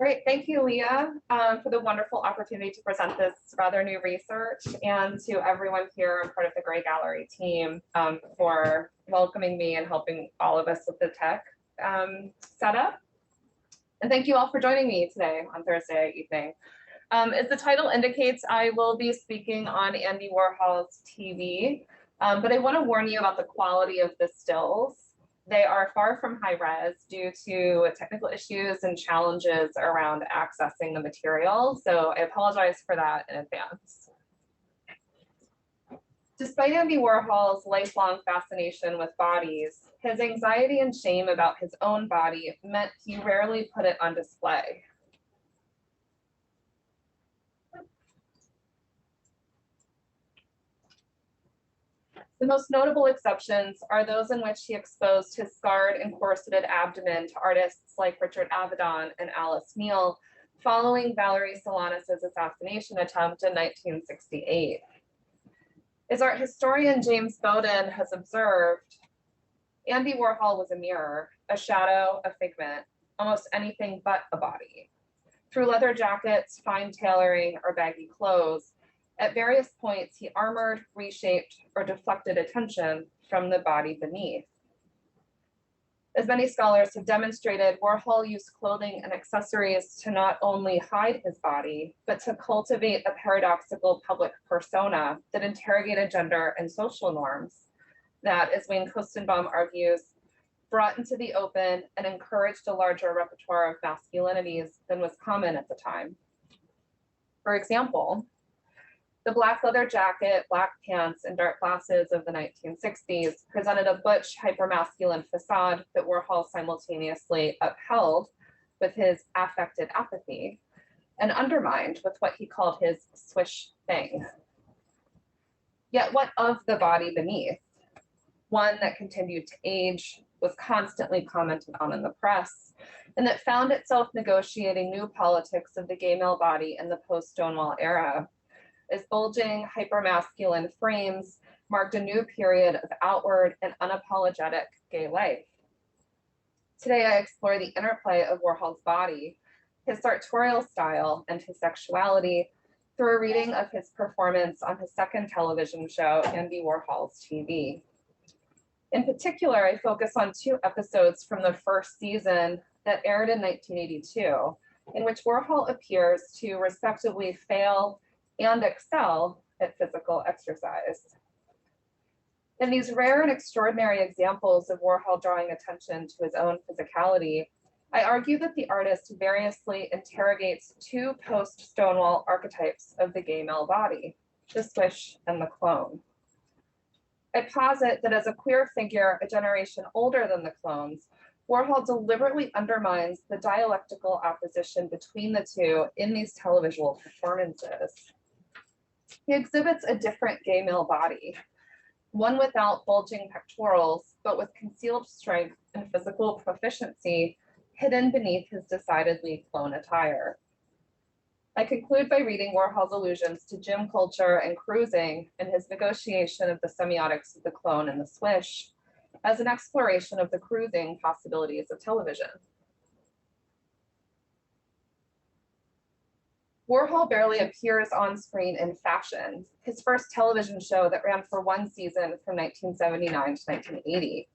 Great, thank you, Leah, for the wonderful opportunity to present this rather new research, and to everyone here and part of the Gray Gallery team for welcoming me and helping all of us with the tech setup. And thank you all for joining me today on Thursday evening. As the title indicates, I will be speaking on Andy Warhol's TV, but I want to warn you about the quality of the stills. They are far from high res due to technical issues and challenges around accessing the material, so I apologize for that in advance. Despite Andy Warhol's lifelong fascination with bodies, his anxiety and shame about his own body meant he rarely put it on display. The most notable exceptions are those in which he exposed his scarred and corseted abdomen to artists like Richard Avedon and Alice Neel following Valerie Solanas' assassination attempt in 1968. As art historian James Bowden has observed, Andy Warhol was a mirror, a shadow, a figment, almost anything but a body. Through leather jackets, fine tailoring, or baggy clothes, at various points, he armored, reshaped, or deflected attention from the body beneath. As many scholars have demonstrated, Warhol used clothing and accessories to not only hide his body, but to cultivate a paradoxical public persona that interrogated gender and social norms that, as Wayne Kostenbaum argues, brought into the open and encouraged a larger repertoire of masculinities than was common at the time. For example, the black leather jacket, black pants, and dark glasses of the 1960s presented a butch, hypermasculine facade that Warhol simultaneously upheld with his affected apathy and undermined with what he called his swish thing. Yet what of the body beneath? One that continued to age, was constantly commented on in the press, and that found itself negotiating new politics of the gay male body in the post-Stonewall era, as bulging, hypermasculine frames marked a new period of outward and unapologetic gay life. Today, I explore the interplay of Warhol's body, his sartorial style, and his sexuality through a reading of his performance on his second television show, Andy Warhol's TV. In particular, I focus on two episodes from the first season that aired in 1982, in which Warhol appears to respectively fail and excel at physical exercise. In these rare and extraordinary examples of Warhol drawing attention to his own physicality, I argue that the artist variously interrogates two post-Stonewall archetypes of the gay male body, the swish and the clone. I posit that as a queer figure a generation older than the clones, Warhol deliberately undermines the dialectical opposition between the two in these televisual performances. He exhibits a different gay male body, one without bulging pectorals, but with concealed strength and physical proficiency hidden beneath his decidedly clone attire. I conclude by reading Warhol's allusions to gym culture and cruising and his negotiation of the semiotics of the clone and the swish as an exploration of the cruising possibilities of television. Warhol barely appears on screen in Fashion, his first television show that ran for one season from 1979 to 1980,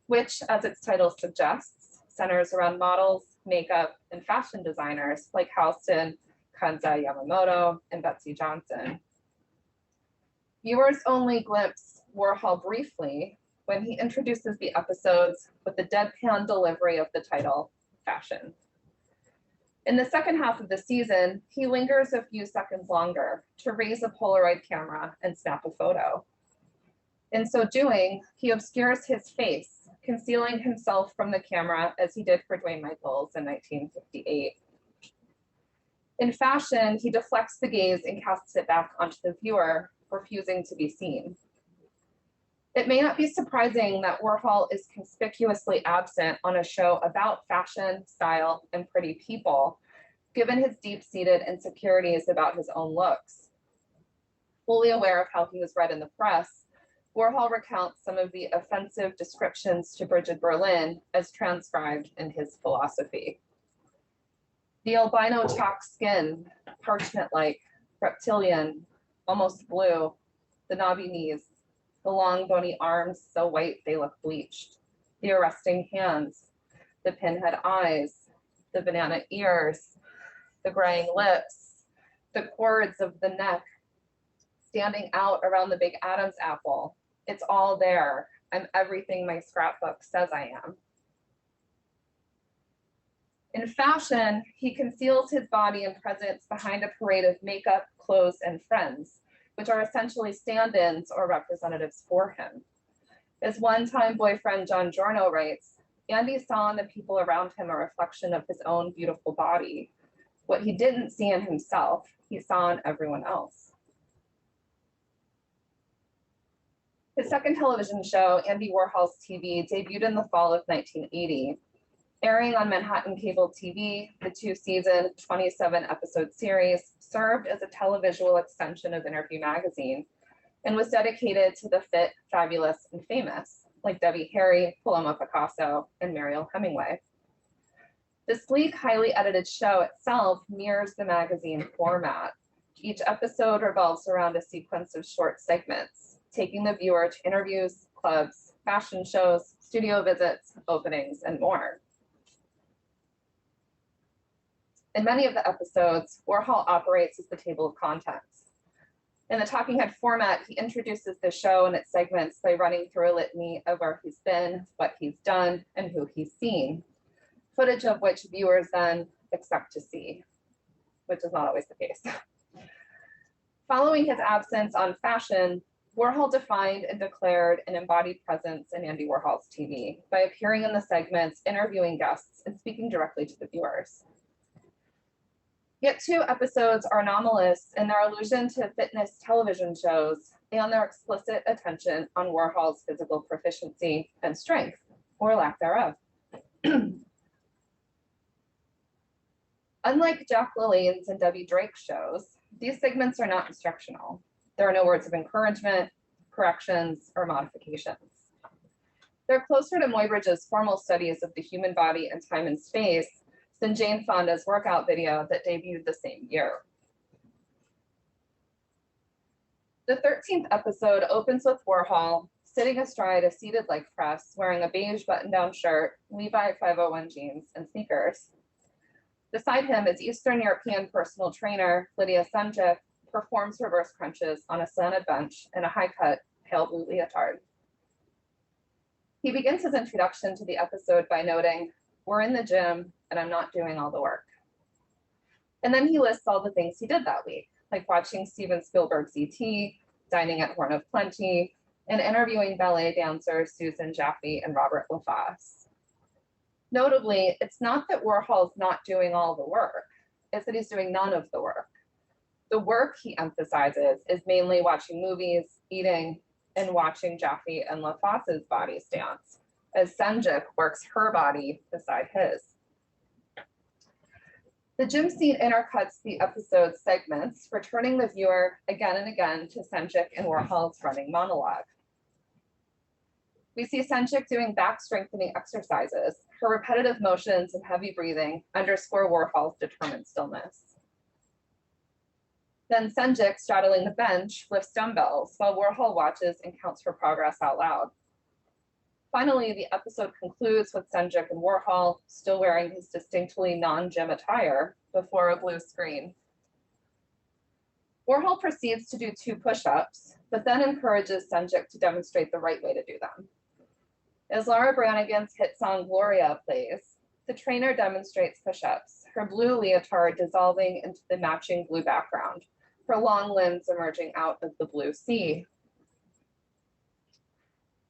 which, as its title suggests, centers around models, makeup, and fashion designers like Halston, Kanza Yamamoto, and Betsy Johnson. Viewers only glimpse Warhol briefly when he introduces the episodes with the deadpan delivery of the title, Fashion. In the second half of the season, he lingers a few seconds longer to raise a Polaroid camera and snap a photo. In so doing, he obscures his face, concealing himself from the camera as he did for Dwayne Michaels in 1958. In Fashion, he deflects the gaze and casts it back onto the viewer, refusing to be seen. It may not be surprising that Warhol is conspicuously absent on a show about fashion, style, and pretty people, given his deep-seated insecurities about his own looks. Fully aware of how he was read in the press, Warhol recounts some of the offensive descriptions to Bridget Berlin as transcribed in his philosophy. The albino chalk skin, parchment-like, reptilian, almost blue, the knobby knees, the long bony arms so white they look bleached, the arresting hands, the pinhead eyes, the banana ears, the graying lips, the cords of the neck standing out around the big Adam's apple. It's all there. I'm everything my scrapbook says I am. In fashion, he conceals his body and presence behind a parade of makeup, clothes, and friends, which are essentially stand-ins or representatives for him. As one-time boyfriend John Giorno writes, Andy saw in the people around him a reflection of his own beautiful body. What he didn't see in himself, he saw in everyone else. His second television show, Andy Warhol's TV, debuted in the fall of 1980. Airing on Manhattan cable TV, the two-season, 27-episode series served as a televisual extension of Interview magazine and was dedicated to the fit, fabulous, and famous, like Debbie Harry, Paloma Picasso, and Mariel Hemingway. The sleek, highly edited show itself mirrors the magazine format. Each episode revolves around a sequence of short segments, taking the viewer to interviews, clubs, fashion shows, studio visits, openings, and more. In many of the episodes, Warhol operates as the table of contents. In the talking head format, he introduces the show and its segments by running through a litany of where he's been, what he's done, and who he's seen, footage of which viewers then expect to see, which is not always the case. Following his absence on fashion, Warhol defined and declared an embodied presence in Andy Warhol's TV by appearing in the segments, interviewing guests, and speaking directly to the viewers. Yet two episodes are anomalous in their allusion to fitness television shows and their explicit attention on Warhol's physical proficiency and strength, or lack thereof. Unlike Jack LaLanne's and Debbie Drake's shows, these segments are not instructional. There are no words of encouragement, corrections, or modifications. They're closer to Muybridge's formal studies of the human body and time and space than Jane Fonda's workout video that debuted the same year. The 13th episode opens with Warhol sitting astride a seated leg press, wearing a beige button-down shirt, Levi 501 jeans, and sneakers. Beside him, his Eastern European personal trainer, Lydia Senjik, performs reverse crunches on a slanted bench in a high-cut, pale blue leotard. He begins his introduction to the episode by noting, "We're in the gym, and I'm not doing all the work." And then he lists all the things he did that week, like watching Steven Spielberg's E.T., dining at Horn of Plenty, and interviewing ballet dancers Susan Jaffe and Robert LaFosse. Notably, it's not that Warhol's not doing all the work, it's that he's doing none of the work. The work, he emphasizes, is mainly watching movies, eating, and watching Jaffe and LaFosse's bodies dance, as Senjik works her body beside his. The gym scene intercuts the episode's segments, returning the viewer again and again to Senjik and Warhol's running monologue. We see Senjik doing back strengthening exercises. Her repetitive motions and heavy breathing underscore Warhol's determined stillness. Then Senjik, straddling the bench, lifts dumbbells while Warhol watches and counts her progress out loud. Finally, the episode concludes with Senjik and Warhol still wearing his distinctly non-gym attire before a blue screen. Warhol proceeds to do 2 push-ups, but then encourages Senjik to demonstrate the right way to do them. As Laura Branigan's hit song Gloria plays, the trainer demonstrates push-ups, her blue leotard dissolving into the matching blue background, her long limbs emerging out of the blue sea.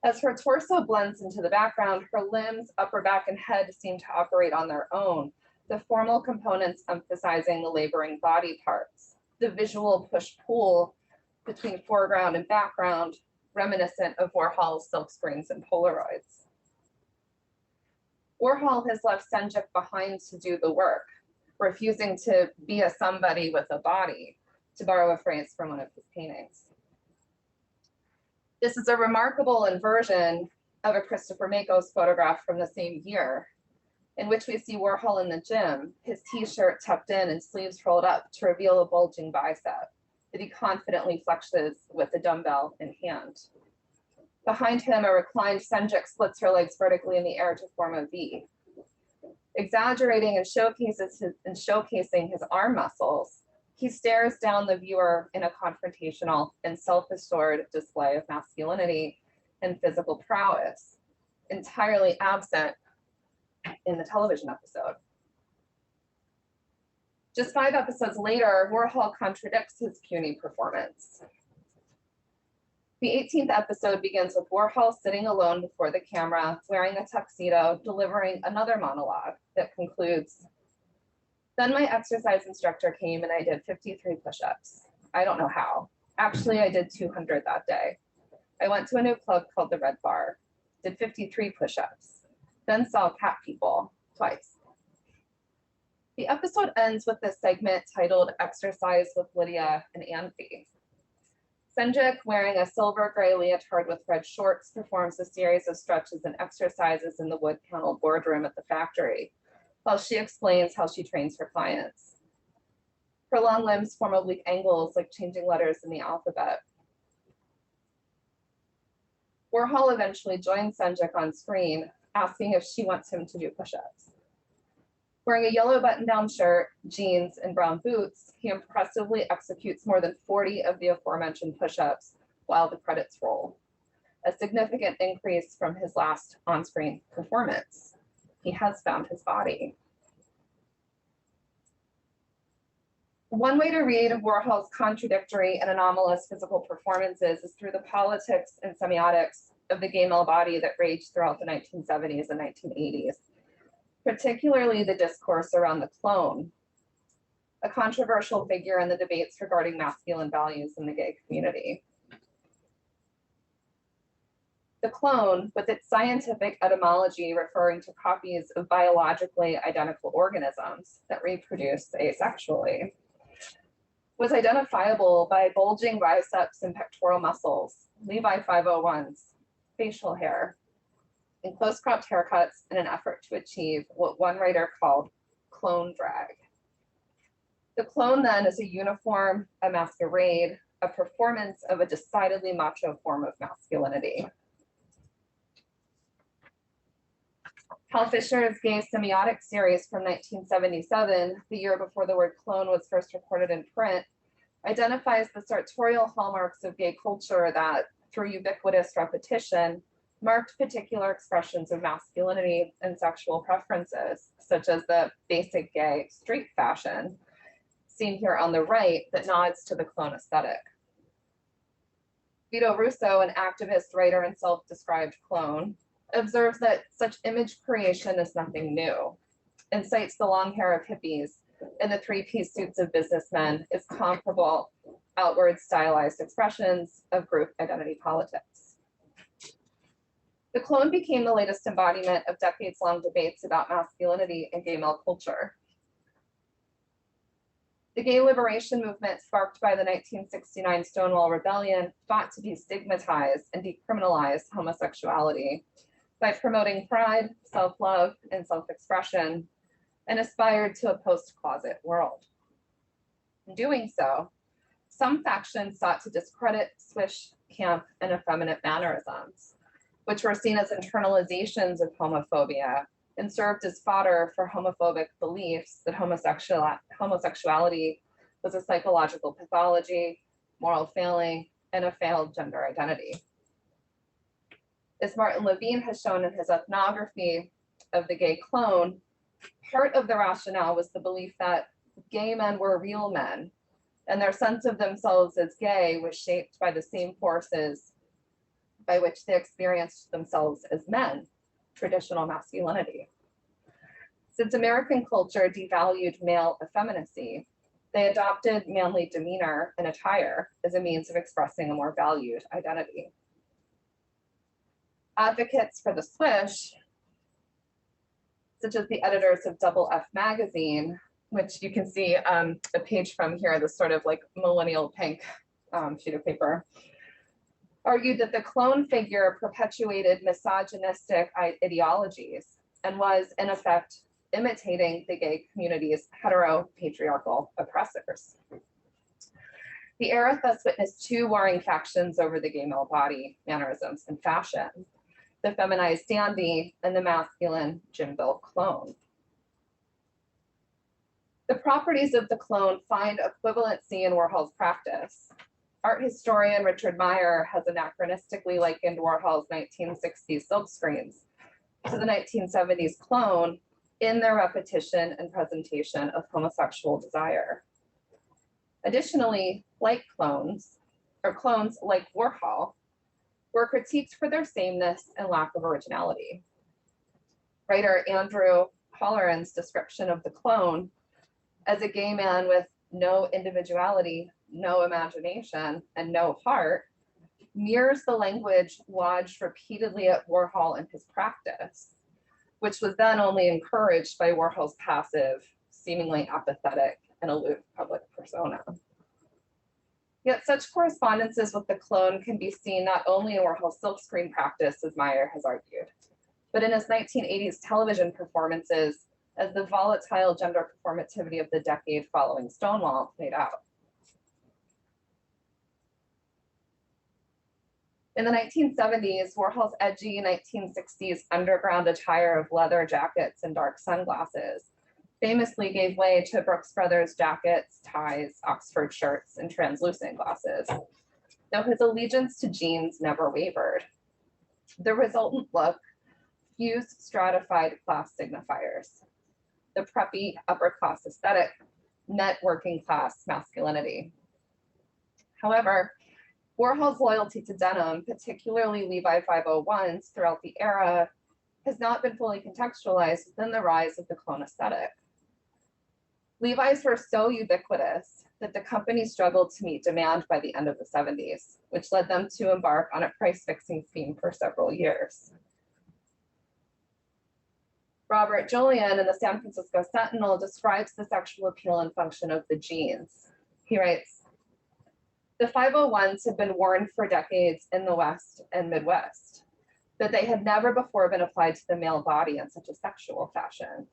As her torso blends into the background, her limbs, upper back, and head seem to operate on their own, the formal components emphasizing the laboring body parts, the visual push-pull between foreground and background, reminiscent of Warhol's silkscreens and Polaroids. Warhol has left Senjik behind to do the work, refusing to be a somebody with a body, to borrow a phrase from one of his paintings. This is a remarkable inversion of a Christopher Mako's photograph from the same year. in which we see Warhol in the gym, his t-shirt tucked in and sleeves rolled up to reveal a bulging bicep that he confidently flexes with a dumbbell in hand. Behind him, a reclined Senjik splits her legs vertically in the air to form a V. Exaggerating and showcasing his arm muscles, he stares down the viewer in a confrontational and self-assured display of masculinity and physical prowess, entirely absent in the television episode. Just 5 episodes later, Warhol contradicts his puny performance. The 18th episode begins with Warhol sitting alone before the camera, wearing a tuxedo, delivering another monologue that concludes, "Then my exercise instructor came and I did 53 push-ups. I don't know how. Actually, I did 200 that day. I went to a new club called the Red Bar, did 53 push-ups, then saw cat people twice." The episode ends with this segment titled Exercise with Lydia and Andy. Senjik, wearing a silver gray leotard with red shorts, performs a series of stretches and exercises in the wood panel boardroom at the factory, while she explains how she trains her clients. Her long limbs form oblique angles like changing letters in the alphabet. Warhol eventually joins Senjik on screen, asking if she wants him to do push-ups. Wearing a yellow button-down shirt, jeans, and brown boots, he impressively executes more than 40 of the aforementioned push-ups while the credits roll, a significant increase from his last on-screen performance. He has found his body. One way to read Warhol's contradictory and anomalous physical performances is through the politics and semiotics of the gay male body that raged throughout the 1970s and 1980s. Particularly the discourse around the clone, a controversial figure in the debates regarding masculine values in the gay community. The clone, with its scientific etymology referring to copies of biologically identical organisms that reproduce asexually, was identifiable by bulging biceps and pectoral muscles, Levi 501s, facial hair, and close-cropped haircuts in an effort to achieve what one writer called clone drag. The clone then is a uniform, a masquerade, a performance of a decidedly macho form of masculinity. Hal Fisher's gay semiotic series from 1977, the year before the word clone was first recorded in print, identifies the sartorial hallmarks of gay culture that, through ubiquitous repetition, marked particular expressions of masculinity and sexual preferences, such as the basic gay street fashion, seen here on the right, that nods to the clone aesthetic. Vito Russo, an activist, writer, and self-described clone, observes that such image creation is nothing new, and cites the long hair of hippies and the three-piece suits of businessmen as comparable outward stylized expressions of group identity politics. The clone became the latest embodiment of decades-long debates about masculinity and gay male culture. The gay liberation movement, sparked by the 1969 Stonewall Rebellion, fought to destigmatize and decriminalize homosexuality by promoting pride, self-love, and self-expression, and aspired to a post-closet world. In doing so, some factions sought to discredit Swish, camp, and effeminate mannerisms, which were seen as internalizations of homophobia and served as fodder for homophobic beliefs that homosexuality was a psychological pathology, moral failing, and a failed gender identity. As Martin Levine has shown in his ethnography of the gay clone, part of the rationale was the belief that gay men were real men, and their sense of themselves as gay was shaped by the same forces by which they experienced themselves as men, traditional masculinity. Since American culture devalued male effeminacy, they adopted manly demeanor and attire as a means of expressing a more valued identity. Advocates for the Swish, such as the editors of Double F magazine, which you can see a page from here, this sort of like millennial pink sheet of paper, argued that the clone figure perpetuated misogynistic ideologies and was, in effect, imitating the gay community's hetero-patriarchal oppressors. The era thus witnessed two warring factions over the gay male body, mannerisms, and fashion: the feminized dandy and the masculine Jim Bill clone. The properties of the clone find equivalency in Warhol's practice. Art historian Richard Meyer has anachronistically likened Warhol's 1960s silkscreens to the 1970s clone in their repetition and presentation of homosexual desire. Additionally, like clones, or clones like Warhol, were critiqued for their sameness and lack of originality. Writer Andrew Holleran's description of the clone as a gay man with no individuality, no imagination, and no heart mirrors the language lodged repeatedly at Warhol in his practice, which was then only encouraged by Warhol's passive, seemingly apathetic, and aloof public persona. Yet such correspondences with the clone can be seen not only in Warhol's silkscreen practice, as Meyer has argued, but in his 1980s television performances as the volatile gender performativity of the decade following Stonewall played out. In the 1970s, Warhol's edgy 1960s underground attire of leather jackets and dark sunglasses famously gave way to Brooks Brothers jackets, ties, Oxford shirts, and translucent glasses, though his allegiance to jeans never wavered. The resultant look fused stratified class signifiers. The preppy upper class aesthetic met working class masculinity. However, Warhol's loyalty to denim, particularly Levi 501s throughout the era, has not been fully contextualized within the rise of the clone aesthetic. Levi's were so ubiquitous that the company struggled to meet demand by the end of the 70s, which led them to embark on a price-fixing scheme for several years. Robert Julian in the San Francisco Sentinel describes the sexual appeal and function of the jeans. He writes, "The 501s had been worn for decades in the West and Midwest, but they had never before been applied to the male body in such a sexual fashion.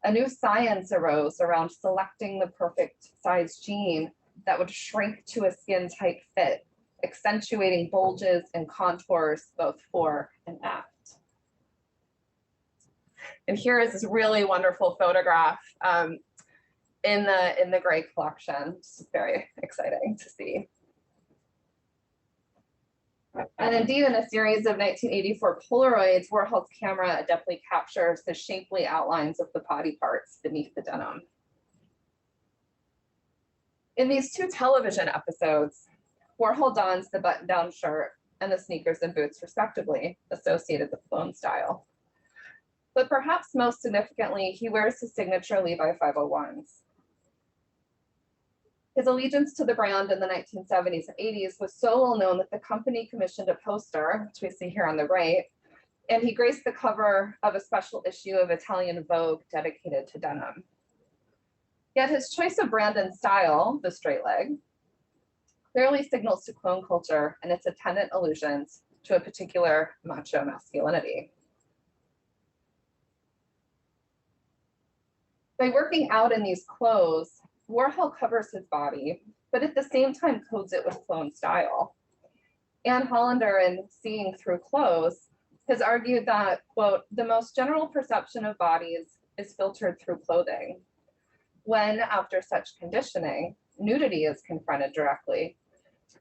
A new science arose around selecting the perfect size jean that would shrink to a skin-tight fit, accentuating bulges and contours both fore and aft." And here is this really wonderful photograph in the Gray collection. It's very exciting to see. And indeed, in a series of 1984 Polaroids, Warhol's camera adeptly captures the shapely outlines of the body parts beneath the denim. In these two television episodes, Warhol dons the button-down shirt and the sneakers and boots, respectively, associated with clone style. But perhaps most significantly, he wears his signature Levi 501s. His allegiance to the brand in the 1970s and 80s was so well known that the company commissioned a poster, which we see here on the right, and he graced the cover of a special issue of Italian Vogue dedicated to denim. Yet his choice of brand and style, the straight leg, clearly signals to clone culture and its attendant allusions to a particular macho masculinity. By working out in these clothes, Warhol covers his body, but at the same time codes it with clone style. Anne Hollander, in Seeing Through Clothes, has argued that, quote, "the most general perception of bodies is filtered through clothing. When, after such conditioning, nudity is confronted directly,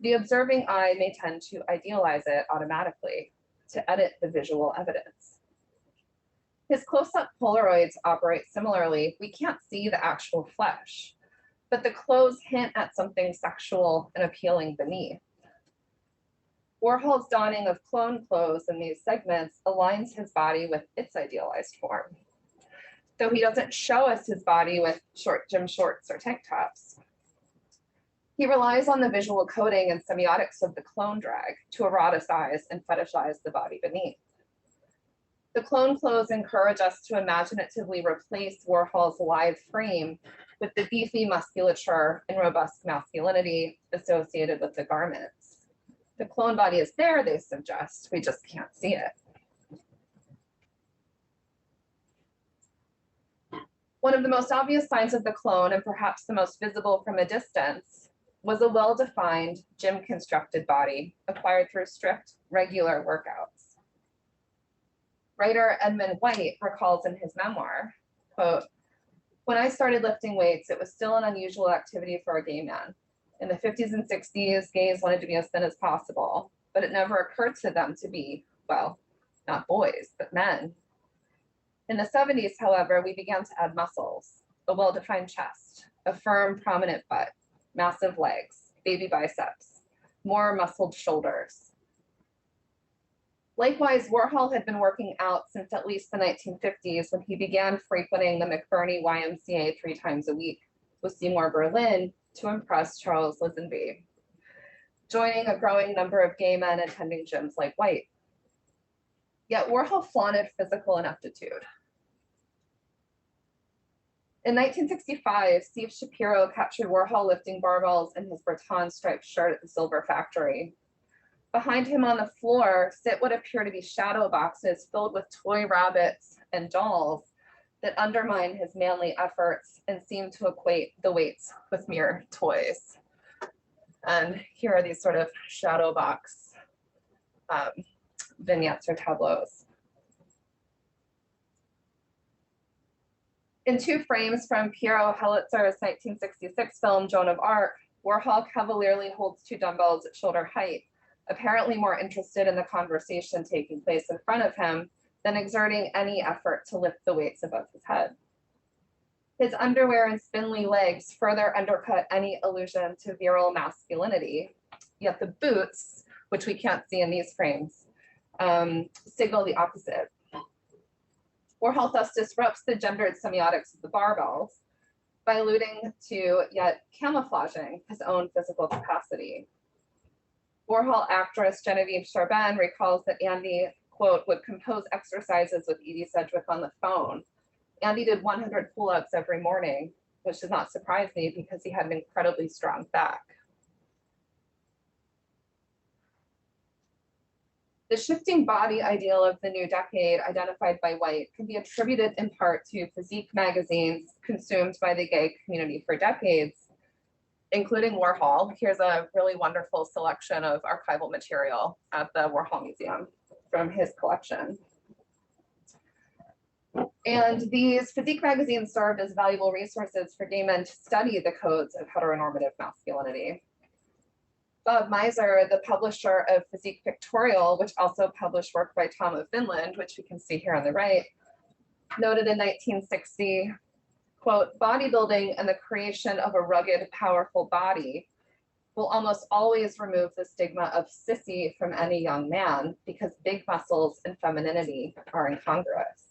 the observing eye may tend to idealize it automatically, to edit the visual evidence." His close-up Polaroids operate similarly. We can't see the actual flesh, but the clothes hint at something sexual and appealing beneath. Warhol's donning of clone clothes in these segments aligns his body with its idealized form, though he doesn't show us his body with short gym shorts or tank tops. He relies on the visual coding and semiotics of the clone drag to eroticize and fetishize the body beneath. The clone clothes encourage us to imaginatively replace Warhol's live frame with the beefy musculature and robust masculinity associated with the garments. The clone body is there, they suggest, we just can't see it. One of the most obvious signs of the clone, and perhaps the most visible from a distance, was a well-defined gym-constructed body acquired through strict, regular workouts. Writer Edmund White recalls in his memoir, quote, "When I started lifting weights, it was still an unusual activity for a gay man. In the 50s and 60s, gays wanted to be as thin as possible, but it never occurred to them to be, well, not boys, but men. In the 70s, however, we began to add muscles, a well-defined chest, a firm, prominent butt, massive legs, baby biceps, more muscled shoulders." Likewise, Warhol had been working out since at least the 1950s when he began frequenting the McBurney YMCA 3 times a week with Seymour Berlin to impress Charles Lisenby, joining a growing number of gay men attending gyms like White. Yet Warhol flaunted physical ineptitude. In 1965, Steve Shapiro captured Warhol lifting barbells in his Breton striped shirt at the Silver Factory. Behind him on the floor sit what appear to be shadow boxes filled with toy rabbits and dolls that undermine his manly efforts and seem to equate the weights with mere toys. And here are these sort of shadow box vignettes or tableaus. In 2 frames from Piero Helitzer's 1966 film, Joan of Arc, Warhol cavalierly holds 2 dumbbells at shoulder height, apparently more interested in the conversation taking place in front of him than exerting any effort to lift the weights above his head. His underwear and spindly legs further undercut any allusion to virile masculinity, yet the boots, which we can't see in these frames, signal the opposite. Warhol thus disrupts the gendered semiotics of the barbells by alluding to, yet camouflaging, his own physical capacity. Warhol actress Genevieve Charbin recalls that Andy, quote, would compose exercises with Edie Sedgwick on the phone. Andy did 100 pull-ups every morning, which does not surprise me because he had an incredibly strong back. The shifting body ideal of the new decade identified by White can be attributed in part to physique magazines consumed by the gay community for decades, including Warhol. Here's a really wonderful selection of archival material at the Warhol Museum from his collection. And these physique magazines served as valuable resources for gay men to study the codes of heteronormative masculinity. Bob Miser, the publisher of Physique Pictorial, which also published work by Tom of Finland, which we can see here on the right, noted in 1960, quote, "Bodybuilding and the creation of a rugged, powerful body will almost always remove the stigma of sissy from any young man because big muscles and femininity are incongruous."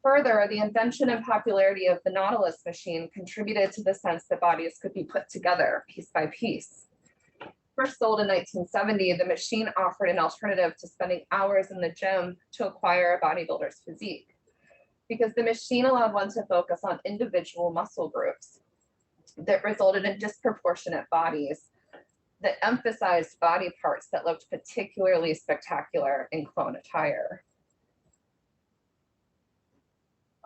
Further, the invention and popularity of the Nautilus machine contributed to the sense that bodies could be put together piece by piece. First sold in 1970, the machine offered an alternative to spending hours in the gym to acquire a bodybuilder's physique, because the machine allowed one to focus on individual muscle groups that resulted in disproportionate bodies that emphasized body parts that looked particularly spectacular in clone attire.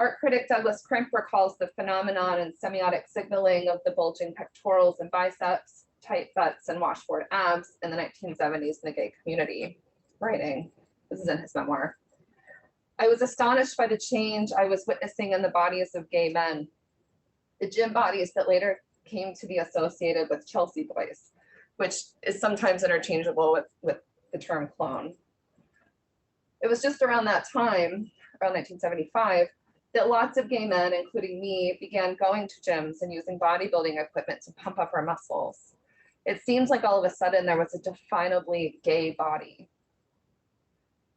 Art critic Douglas Crimp recalls the phenomenon and semiotic signaling of the bulging pectorals and biceps, tight butts, and washboard abs in the 1970s in the gay community, writing, this is in his memoir, "I was astonished by the change I was witnessing in the bodies of gay men, the gym bodies that later came to be associated with Chelsea boys," which is sometimes interchangeable with the term clone. It was just around that time, around 1975, that lots of gay men, including me, began going to gyms and using bodybuilding equipment to pump up our muscles. It seems like all of a sudden there was a definably gay body.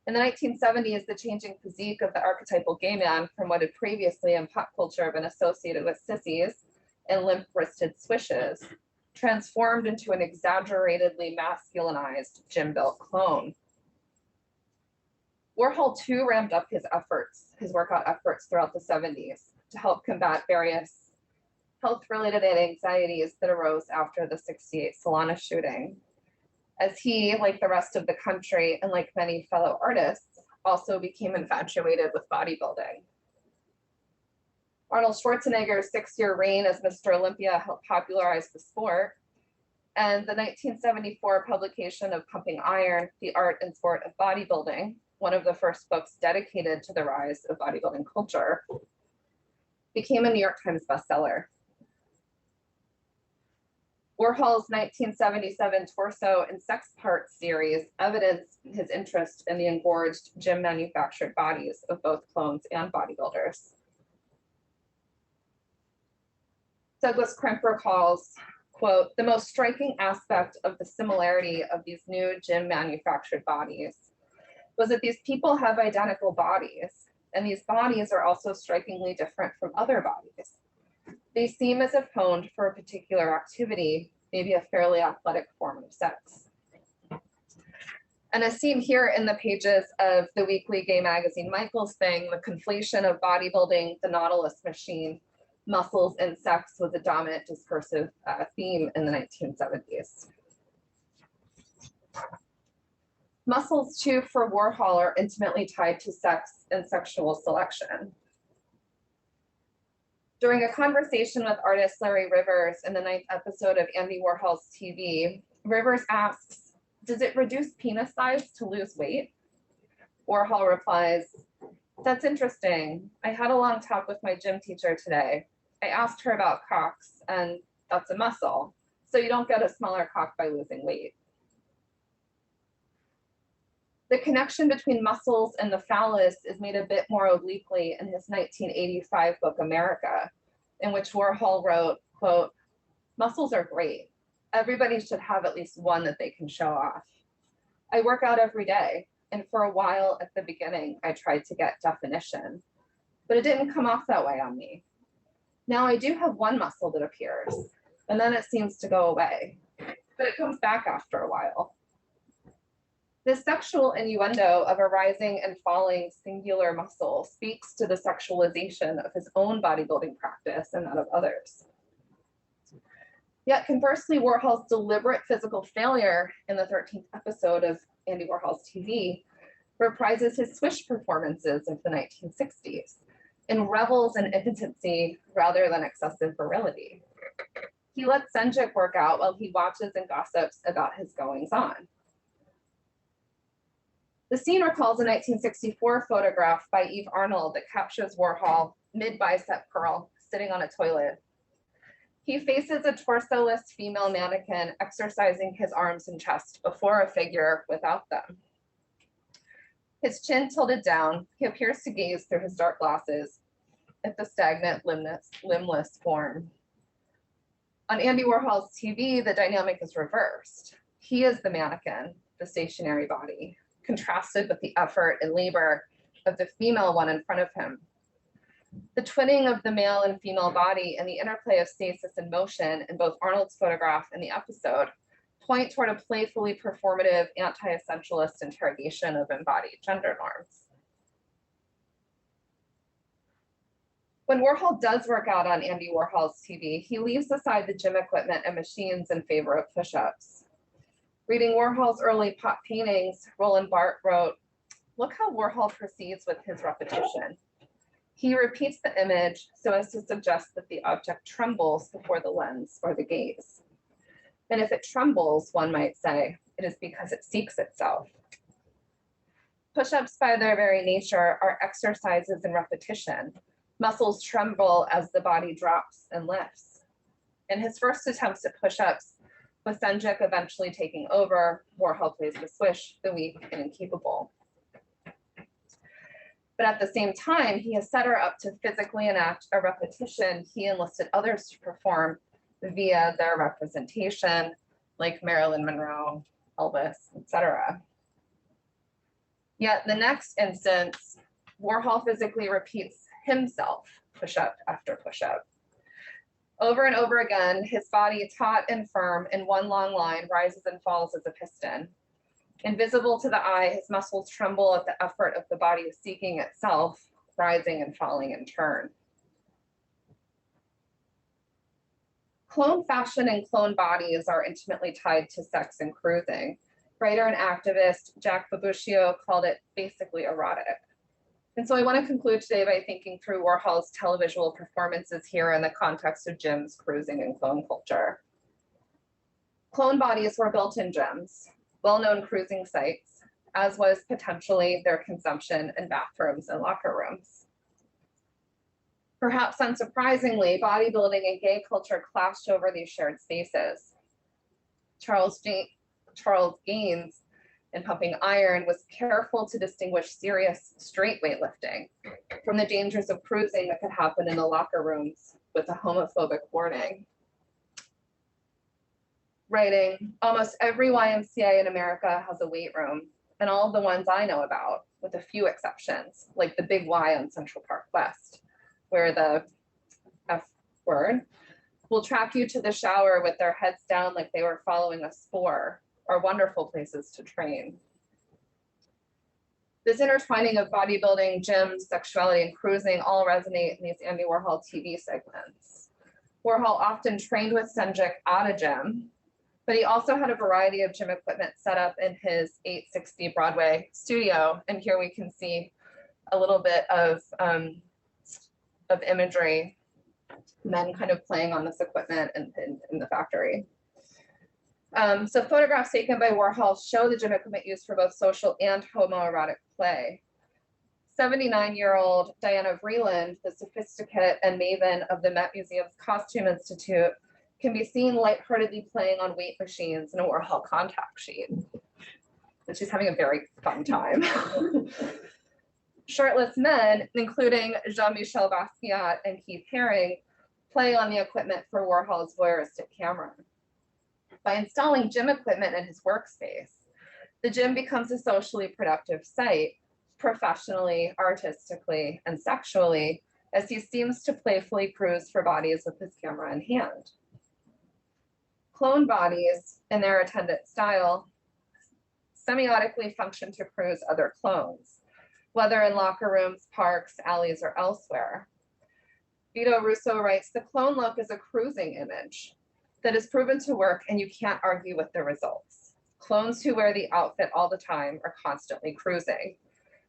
In the 1970s, the changing physique of the archetypal gay man from what had previously in pop culture been associated with sissies and limp-wristed swishes transformed into an exaggeratedly masculinized gym-built clone. Warhol too ramped up his workout efforts throughout the 70s to help combat various health-related anxieties that arose after the '68 Solana shooting, as he, like the rest of the country and like many fellow artists, also became infatuated with bodybuilding. Arnold Schwarzenegger's 6-year reign as Mr. Olympia helped popularize the sport. And the 1974 publication of Pumping Iron, The Art and Sport of Bodybuilding, one of the first books dedicated to the rise of bodybuilding culture, became a New York Times bestseller. Warhol's 1977 Torso and Sex Parts series evidenced his interest in the engorged gym-manufactured bodies of both clones and bodybuilders. Douglas Crimp recalls, quote, "The most striking aspect of the similarity of these new gym-manufactured bodies was that these people have identical bodies, and these bodies are also strikingly different from other bodies. They seem as if honed for a particular activity, maybe a fairly athletic form of sex." And as seen here in the pages of the weekly gay magazine Michael's Thing, the conflation of bodybuilding, the Nautilus machine, muscles, and sex was a dominant discursive theme in the 1970s. Muscles, too, for Warhol are intimately tied to sex and sexual selection. During a conversation with artist Larry Rivers in the 9th episode of Andy Warhol's TV, Rivers asks, "Does it reduce penis size to lose weight?" Warhol replies, "That's interesting. I had a long talk with my gym teacher today. I asked her about cocks, and that's a muscle. So you don't get a smaller cock by losing weight." The connection between muscles and the phallus is made a bit more obliquely in his 1985 book, America, in which Warhol wrote, quote, "Muscles are great. Everybody should have at least one that they can show off. I work out every day, and for a while at the beginning, I tried to get definition, but it didn't come off that way on me. Now I do have one muscle that appears, and then it seems to go away, but it comes back after a while." This sexual innuendo of a rising and falling singular muscle speaks to the sexualization of his own bodybuilding practice and that of others. Yet conversely, Warhol's deliberate physical failure in the 13th episode of Andy Warhol's TV reprises his Swish performances of the 1960s and revels in impotency rather than excessive virility. He lets Senjik work out while he watches and gossips about his goings-on. The scene recalls a 1964 photograph by Eve Arnold that captures Warhol, mid-bicep curl, sitting on a toilet. He faces a torso-less female mannequin exercising his arms and chest before a figure without them. His chin tilted down, he appears to gaze through his dark glasses at the stagnant, limbless form. On Andy Warhol's TV, the dynamic is reversed. He is the mannequin, the stationary body, contrasted with the effort and labor of the female one in front of him. The twinning of the male and female body and the interplay of stasis and motion in both Arnold's photograph and the episode point toward a playfully performative anti-essentialist interrogation of embodied gender norms. When Warhol does work out on Andy Warhol's TV, he leaves aside the gym equipment and machines in favor of push-ups. Reading Warhol's early pop paintings, Roland Barthes wrote, "Look how Warhol proceeds with his repetition. He repeats the image so as to suggest that the object trembles before the lens or the gaze. And if it trembles, one might say, it is because it seeks itself." Push-ups by their very nature are exercises in repetition. Muscles tremble as the body drops and lifts. In his first attempts at push-ups, with Senjik eventually taking over, Warhol plays the Swish, the weak and incapable. But at the same time, he has set her up to physically enact a repetition he enlisted others to perform via their representation, like Marilyn Monroe, Elvis, etc. Yet the next instance, Warhol physically repeats himself, push-up after push-up. Over and over again, his body, taut and firm in one long line, rises and falls as a piston. Invisible to the eye, his muscles tremble at the effort of the body seeking itself, rising and falling in turn. Clone fashion and clone bodies are intimately tied to sex and cruising. Writer and activist Jack Babushio called it basically erotic. And so I want to conclude today by thinking through Warhol's televisual performances here in the context of gyms, cruising, and clone culture. Clone bodies were built in gyms, well-known cruising sites, as was potentially their consumption in bathrooms and locker rooms. Perhaps unsurprisingly, bodybuilding and gay culture clashed over these shared spaces. Charles Gaines, in Pumping Iron, was careful to distinguish serious straight weightlifting from the dangers of cruising that could happen in the locker rooms with a homophobic warning. Writing, almost every YMCA in America has a weight room, and all of the ones I know about, with a few exceptions, like the Big Y on Central Park West, where the F word will track you to the shower with their heads down like they were following a spore, are wonderful places to train. This intertwining of bodybuilding, gyms, sexuality, and cruising all resonate in these Andy Warhol TV segments. Warhol often trained with Cenjic at a gym, but he also had a variety of gym equipment set up in his 860 Broadway studio. And here we can see a little bit of imagery, men kind of playing on this equipment in the factory. So photographs taken by Warhol show the gym equipment used for both social and homoerotic play. 79-year-old Diana Vreeland, the sophisticate and maven of the Met Museum's Costume Institute, can be seen lightheartedly playing on weight machines in a Warhol contact sheet. And she's having a very fun time. Shirtless men, including Jean-Michel Basquiat and Keith Haring, play on the equipment for Warhol's voyeuristic camera. By installing gym equipment in his workspace, the gym becomes a socially productive site, professionally, artistically, and sexually, as he seems to playfully cruise for bodies with his camera in hand. Clone bodies, in their attendant style, semiotically function to cruise other clones, whether in locker rooms, parks, alleys, or elsewhere. Vito Russo writes, the clone look is a cruising image that is proven to work, and you can't argue with the results. Clones who wear the outfit all the time are constantly cruising,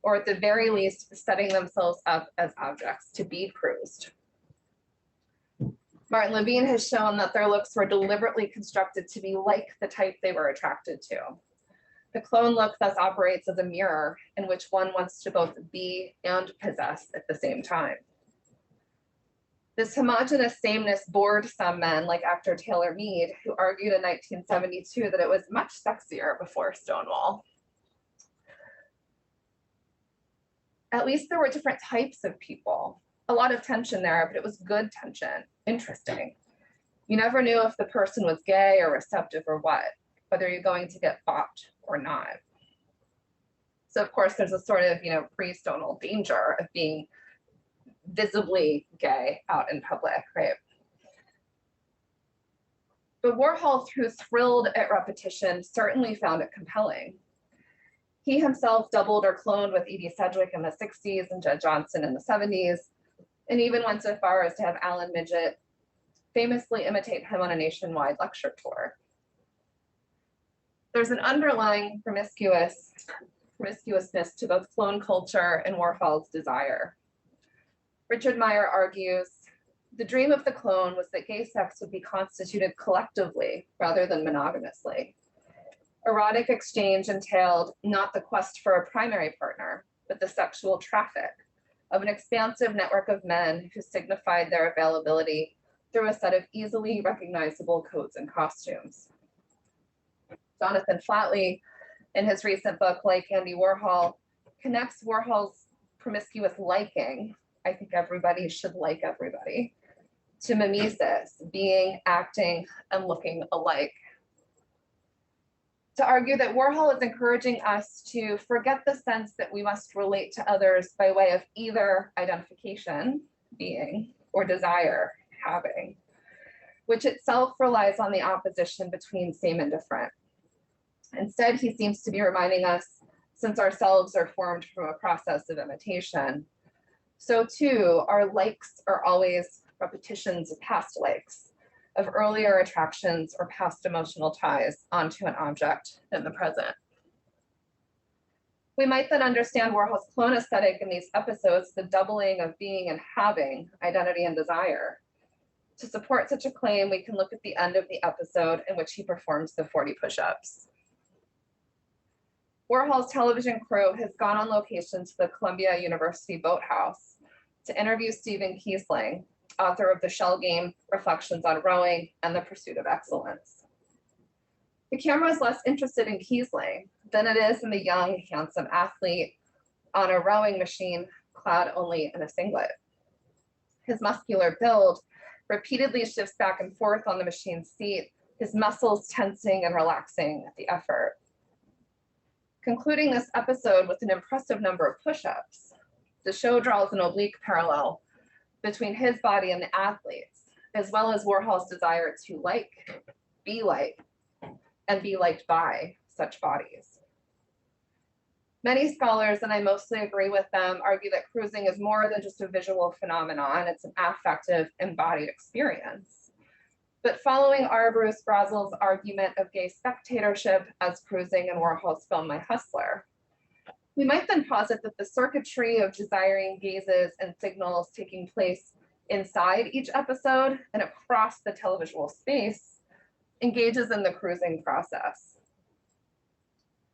or at the very least, setting themselves up as objects to be cruised. Martin Levine has shown that their looks were deliberately constructed to be like the type they were attracted to. The clone look thus operates as a mirror in which one wants to both be and possess at the same time. This homogeneous sameness bored some men, like actor Taylor Mead, who argued in 1972 that it was much sexier before Stonewall. At least there were different types of people. A lot of tension there, but it was good tension, interesting. You never knew if the person was gay or receptive or what, whether you're going to get bopped or not. So of course, there's a sort of, pre-Stonewall danger of being visibly gay out in public, right? But Warhol, who thrilled at repetition, certainly found it compelling. He himself doubled or cloned with Edie Sedgwick in the 60s and Jed Johnson in the 70s, and even went so far as to have Alan Midget famously imitate him on a nationwide lecture tour. There's an underlying promiscuousness to both clone culture and Warhol's desire. Richard Meyer argues, the dream of the clone was that gay sex would be constituted collectively rather than monogamously. Erotic exchange entailed not the quest for a primary partner, but the sexual traffic of an expansive network of men who signified their availability through a set of easily recognizable codes and costumes. Jonathan Flatley, in his recent book, Like Andy Warhol, connects Warhol's promiscuous liking, I think everybody should like everybody, to mimesis, being, acting, and looking alike. To argue that Warhol is encouraging us to forget the sense that we must relate to others by way of either identification, being, or desire, having, which itself relies on the opposition between same and different. Instead, he seems to be reminding us, since ourselves are formed from a process of imitation, so too, our likes are always repetitions of past likes, of earlier attractions or past emotional ties onto an object in the present. We might then understand Warhol's clone aesthetic in these episodes, the doubling of being and having, identity and desire. To support such a claim, we can look at the end of the episode in which he performs the 40 push-ups. Warhol's television crew has gone on location to the Columbia University Boathouse to interview Stephen Kiesling, author of The Shell Game, Reflections on Rowing, and The Pursuit of Excellence. The camera is less interested in Kiesling than it is in the young, handsome athlete on a rowing machine clad only in a singlet. His muscular build repeatedly shifts back and forth on the machine's seat, his muscles tensing and relaxing at the effort. Concluding this episode with an impressive number of push-ups, the show draws an oblique parallel between his body and the athlete's, as well as Warhol's desire to be like, and be liked by such bodies. Many scholars, and I mostly agree with them, argue that cruising is more than just a visual phenomenon, it's an affective, embodied experience. But following R. Bruce Brazel's argument of gay spectatorship as cruising in Warhol's film My Hustler, we might then posit that the circuitry of desiring gazes and signals taking place inside each episode and across the televisual space engages in the cruising process.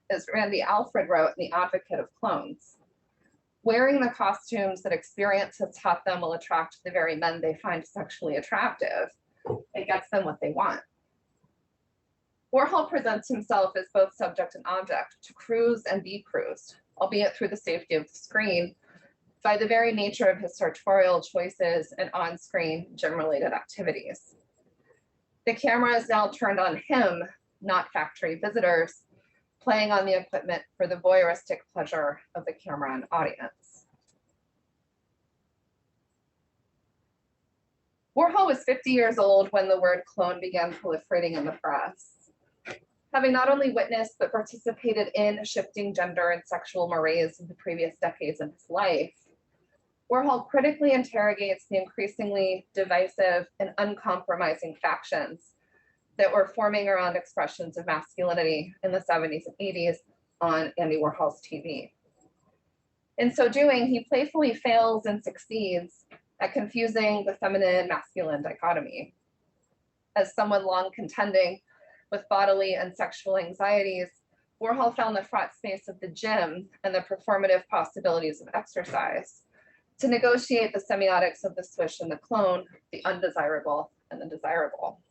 As Randy Alfred wrote in The Advocate of Clones, wearing the costumes that experience has taught them will attract the very men they find sexually attractive. It gets them what they want. Warhol presents himself as both subject and object, to cruise and be cruised, albeit through the safety of the screen, by the very nature of his sartorial choices and on-screen gym-related activities. The camera is now turned on him, not factory visitors, playing on the equipment for the voyeuristic pleasure of the camera and audience. Warhol was 50 years old when the word clone began proliferating in the press. Having not only witnessed but participated in shifting gender and sexual mores of the previous decades in his life, Warhol critically interrogates the increasingly divisive and uncompromising factions that were forming around expressions of masculinity in the 70s and 80s on Andy Warhol's TV. In so doing, he playfully fails and succeeds at confusing the feminine-masculine dichotomy. As someone long contending with bodily and sexual anxieties, Warhol found the fraught space of the gym and the performative possibilities of exercise to negotiate the semiotics of the swish and the clone, the undesirable and the desirable.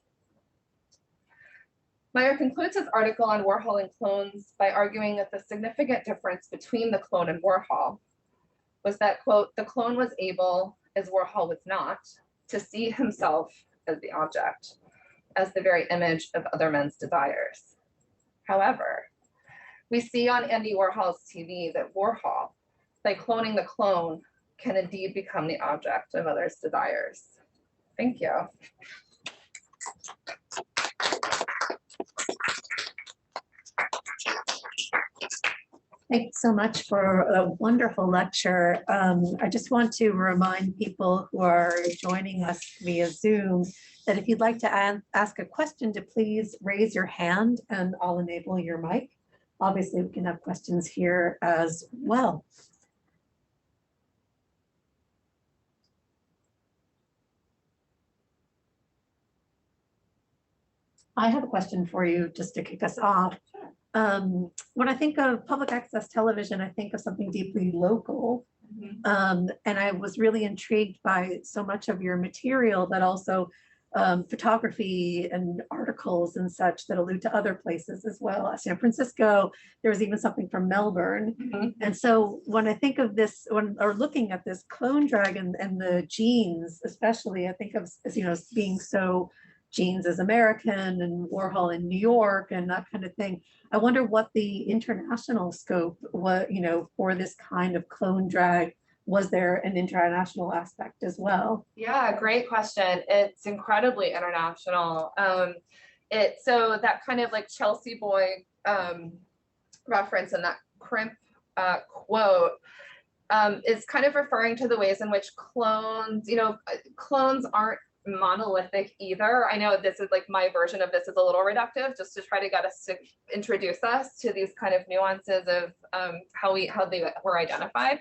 Meyer concludes his article on Warhol and clones by arguing that the significant difference between the clone and Warhol was that, quote, the clone was able, as Warhol was not, to see himself as the object, as the very image of other men's desires. However, we see on Andy Warhol's TV that Warhol, by cloning the clone, can indeed become the object of others' desires. Thank you. Thanks so much for a wonderful lecture. I just want to remind people who are joining us via Zoom that if you'd like to ask a question, to please raise your hand and I'll enable your mic. Obviously, we can have questions here as well. I have a question for you just to kick us off. When I think of public access television, I think of something deeply local. And I was really intrigued by so much of your material, but also photography and articles and such that allude to other places as well. San Francisco, there was even something from Melbourne. And so when I think of this, or looking at this clone dragon and the genes, especially, I think of, as you know, as being so genes as American and Warhol in New York and that kind of thing. I wonder what the international scope was, you know, for this kind of clone drag. Was there an international aspect as well? Yeah, great question. It's incredibly international. So that kind of like Chelsea boy reference and that crimp quote is kind of referring to the ways in which clones, you know, clones aren't monolithic either. I know this is like my version of this is a little reductive, just to try to get us to introduce us to these kind of nuances of how they were identified.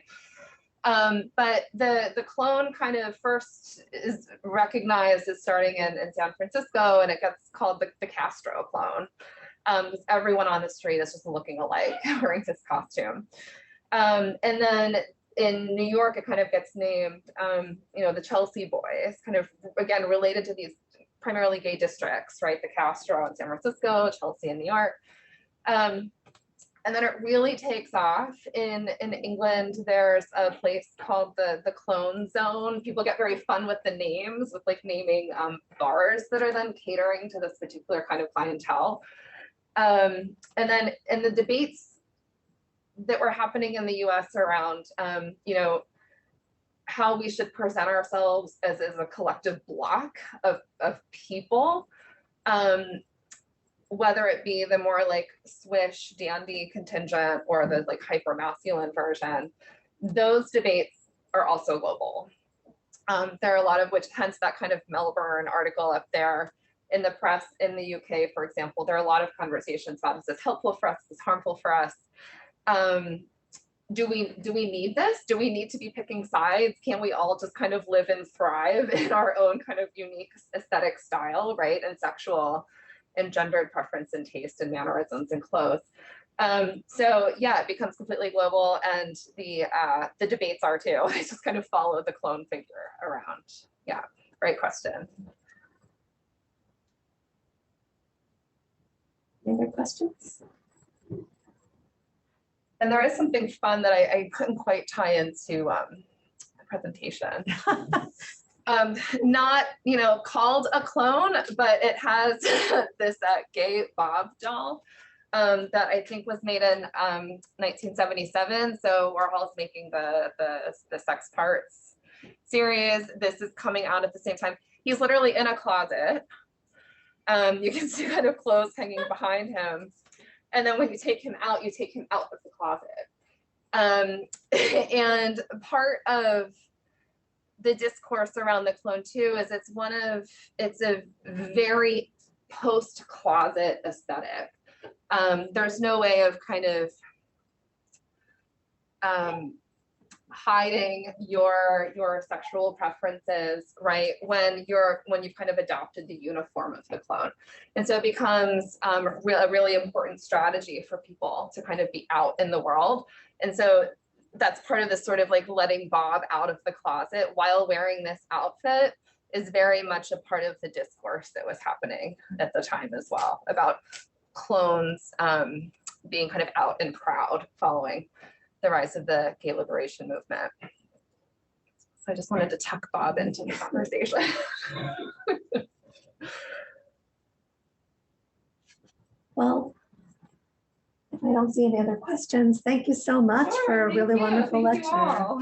But the clone kind of first is recognized as starting in San Francisco, and it gets called the Castro clone. Because everyone on the street is just looking alike, wearing this costume. And then in New York, it kind of gets named, the Chelsea Boys, kind of, again, related to these primarily gay districts, right? The Castro in San Francisco, Chelsea in New York. And then it really takes off in England. There's a place called the Clone Zone. People get very fun with the names, with like naming bars that are then catering to this particular kind of clientele. And then in the debates that were happening in the US around, how we should present ourselves as a collective block of people, whether it be the more like Swish, dandy contingent or the like hyper masculine version, those debates are also global. There are a lot of which, hence that kind of Melbourne article up there. In the press in the UK, for example, there are a lot of conversations about, is this helpful for us, is this harmful for us? Do we need this? Do we need to be picking sides? Can we all just kind of live and thrive in our own kind of unique aesthetic style, right? And sexual and gendered preference and taste and mannerisms and clothes. So yeah, it becomes completely global, and the debates are too. I just kind of follow the clone figure around. Yeah, great question. Any other questions? And there is something fun that I couldn't quite tie into the presentation. Not, called a clone, but it has this gay Bob doll that I think was made in 1977. So Warhol's making the Sex Parts series. This is coming out at the same time. He's literally in a closet. You can see kind of clothes hanging behind him. And then when you take him out of the closet. And part of the discourse around the clone too is it's a very post-closet aesthetic. There's no way of kind of hiding your sexual preferences, right? When you've kind of adopted the uniform of the clone. And so it becomes a really important strategy for people to kind of be out in the world. And so that's part of this sort of like letting Bob out of the closet while wearing this outfit is very much a part of the discourse that was happening at the time as well, about clones being kind of out and proud following the rise of the gay liberation movement. So I just wanted to tuck Bob into the conversation. Well, if I don't see any other questions, thank you so much for a really wonderful lecture.